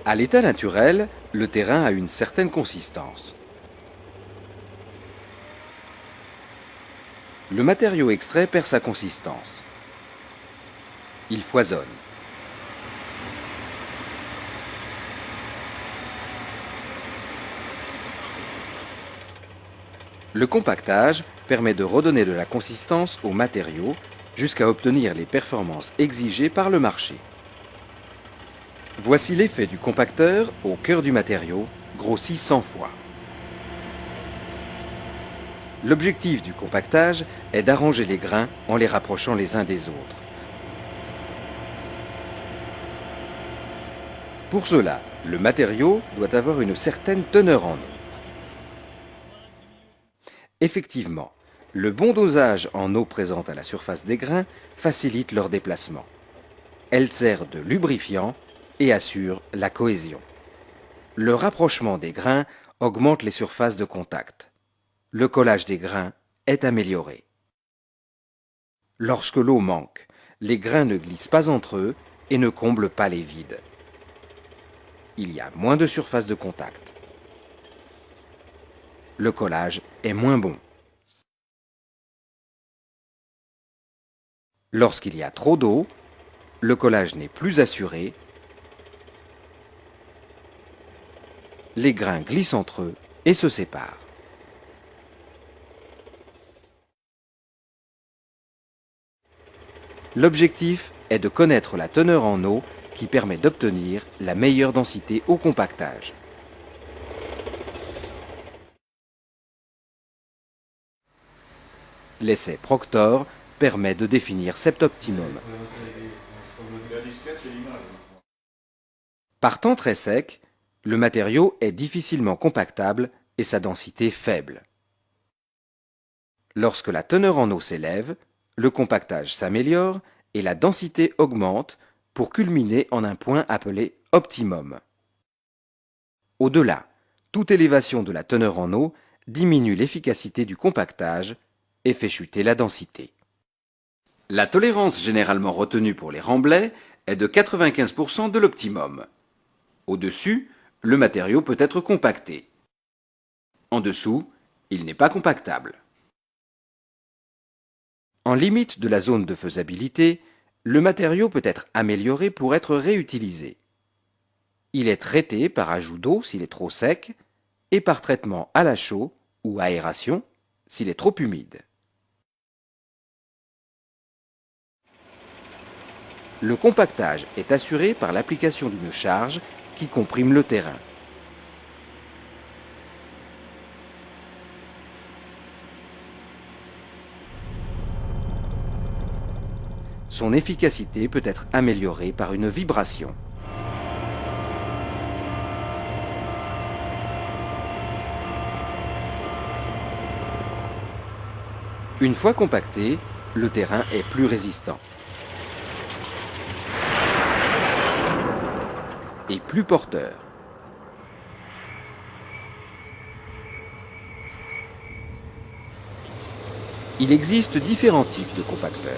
À l'état naturel, le terrain a une certaine consistance. Le matériau extrait perd sa consistance. Il foisonne. Le compactage permet de redonner de la consistance au matériau jusqu'à obtenir les performances exigées par le marché. Voici l'effet du compacteur au cœur du matériau, grossi 100 fois. L'objectif du compactage est d'arranger les grains en les rapprochant les uns des autres. Pour cela, le matériau doit avoir une certaine teneur en eau. Effectivement, le bon dosage en eau présente à la surface des grains facilite leur déplacement. Elle sert de lubrifiant et assure la cohésion. Le rapprochement des grains augmente les surfaces de contact. Le collage des grains est amélioré. Lorsque l'eau manque, les grains ne glissent pas entre eux et ne comblent pas les vides. Il y a moins de surface de contact. Le collage est moins bon. Lorsqu'il y a trop d'eau, le collage n'est plus assuré. Les grains glissent entre eux et se séparent. L'objectif est de connaître la teneur en eau qui permet d'obtenir la meilleure densité au compactage. L'essai Proctor permet de définir cet optimum. Par temps très sec, le matériau est difficilement compactable et sa densité faible. Lorsque la teneur en eau s'élève, le compactage s'améliore et la densité augmente pour culminer en un point appelé optimum. Au-delà, toute élévation de la teneur en eau diminue l'efficacité du compactage et fait chuter la densité. La tolérance généralement retenue pour les remblais est de 95% de l'optimum. Au-dessus, le matériau peut être compacté. En dessous, il n'est pas compactable. En limite de la zone de faisabilité, le matériau peut être amélioré pour être réutilisé. Il est traité par ajout d'eau s'il est trop sec et par traitement à la chaux ou aération s'il est trop humide. Le compactage est assuré par l'application d'une charge qui comprime le terrain. Son efficacité peut être améliorée par une vibration. Une fois compacté, le terrain est plus résistant et plus porteur. Il existe différents types de compacteurs.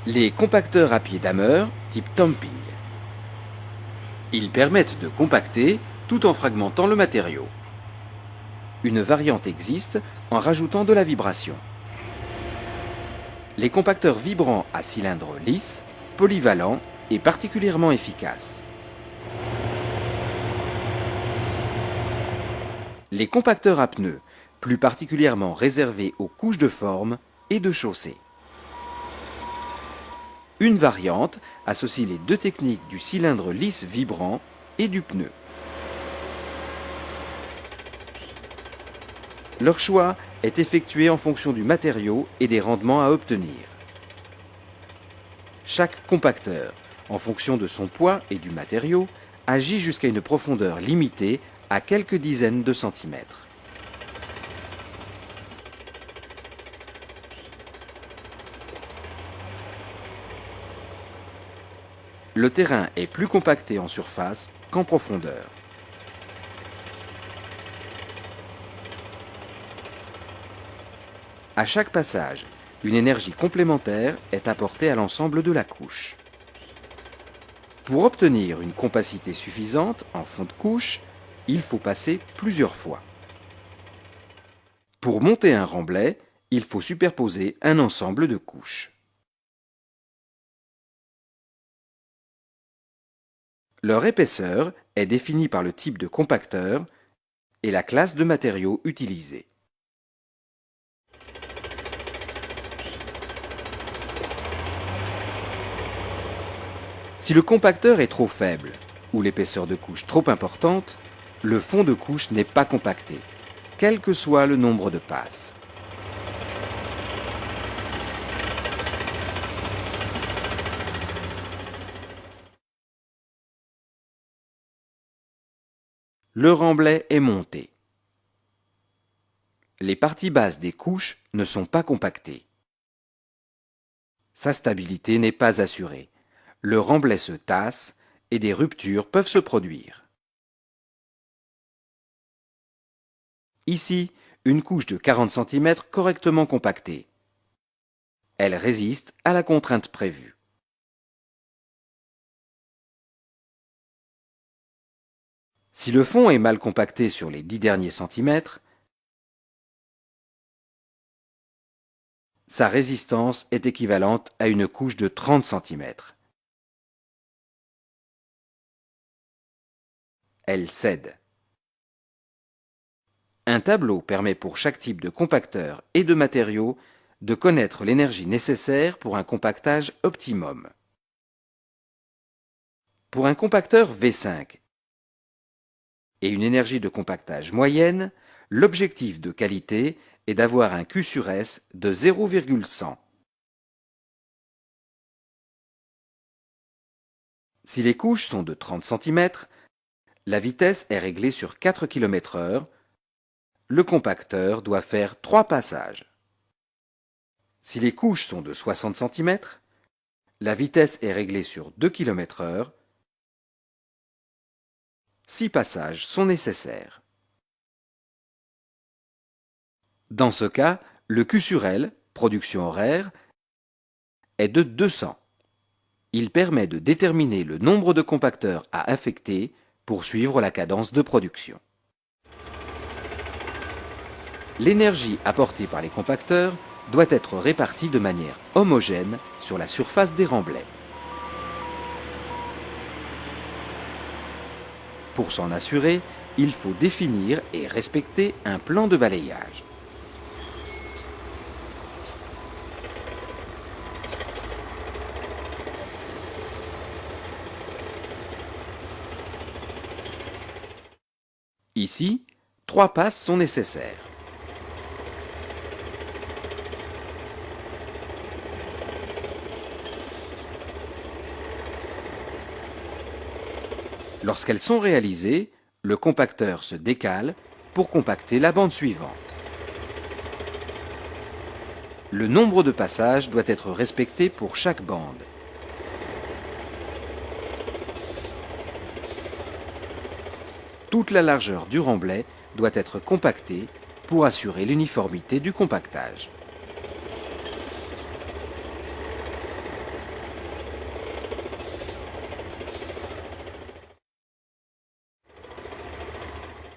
Les compacteurs à pied dameur, type Tomping. Ils permettent de compacter tout en fragmentant le matériau. Une variante existe en rajoutant de la vibration. Les compacteurs vibrants à cylindre lisse, polyvalents et particulièrement efficaces. Les compacteurs à pneus, plus particulièrement réservés aux couches de forme et de chaussée. Une variante associe les deux techniques du cylindre lisse vibrant et du pneu. Leur choix est effectué en fonction du matériau et des rendements à obtenir. Chaque compacteur, en fonction de son poids et du matériau, agit jusqu'à une profondeur limitée à quelques dizaines de centimètres. Le terrain est plus compacté en surface qu'en profondeur. À chaque passage, une énergie complémentaire est apportée à l'ensemble de la couche. Pour obtenir une compacité suffisante en fond de couche, il faut passer plusieurs fois. Pour monter un remblai, il faut superposer un ensemble de couches. Leur épaisseur est définie par le type de compacteur et la classe de matériaux utilisés. Si le compacteur est trop faible ou l'épaisseur de couche trop importante, le fond de couche n'est pas compacté, quel que soit le nombre de passes. Le remblai est monté. Les parties basses des couches ne sont pas compactées. Sa stabilité n'est pas assurée. Le remblai se tasse et des ruptures peuvent se produire. Ici, une couche de 40 cm correctement compactée. Elle résiste à la contrainte prévue. Si le fond est mal compacté sur les 10 derniers centimètres, sa résistance est équivalente à une couche de 30 cm. Elle cède. Un tableau permet pour chaque type de compacteur et de matériau de connaître l'énergie nécessaire pour un compactage optimum. Pour un compacteur V5 et une énergie de compactage moyenne, l'objectif de qualité est d'avoir un Q sur S de 0,100. Si les couches sont de 30 cm, la vitesse est réglée sur 4 km/h. Le compacteur doit faire 3 passages. Si les couches sont de 60 cm, la vitesse est réglée sur 2 km/h. 6 passages sont nécessaires. Dans ce cas, le Q sur L, production horaire, est de 200. Il permet de déterminer le nombre de compacteurs à affecter pour suivre la cadence de production. L'énergie apportée par les compacteurs doit être répartie de manière homogène sur la surface des remblais. Pour s'en assurer, il faut définir et respecter un plan de balayage. Ici, 3 passes sont nécessaires. Lorsqu'elles sont réalisées, le compacteur se décale pour compacter la bande suivante. Le nombre de passages doit être respecté pour chaque bande. Toute la largeur du remblai doit être compactée pour assurer l'uniformité du compactage.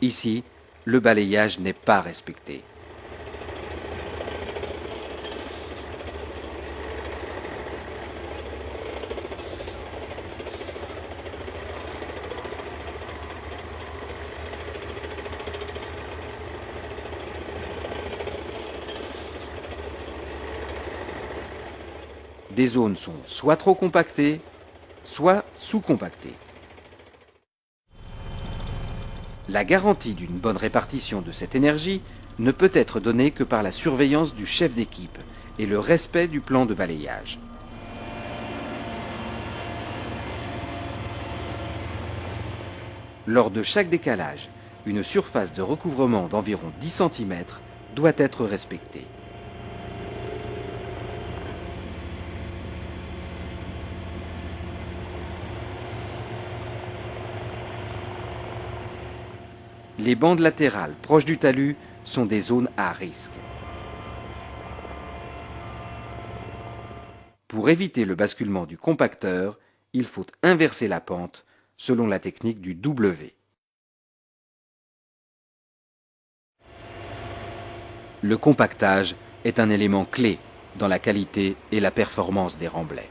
Ici, le balayage n'est pas respecté. Des zones sont soit trop compactées, soit sous-compactées. La garantie d'une bonne répartition de cette énergie ne peut être donnée que par la surveillance du chef d'équipe et le respect du plan de balayage. Lors de chaque décalage, une surface de recouvrement d'environ 10 cm doit être respectée. Les bandes latérales proches du talus sont des zones à risque. Pour éviter le basculement du compacteur, il faut inverser la pente selon la technique du W. Le compactage est un élément clé dans la qualité et la performance des remblais.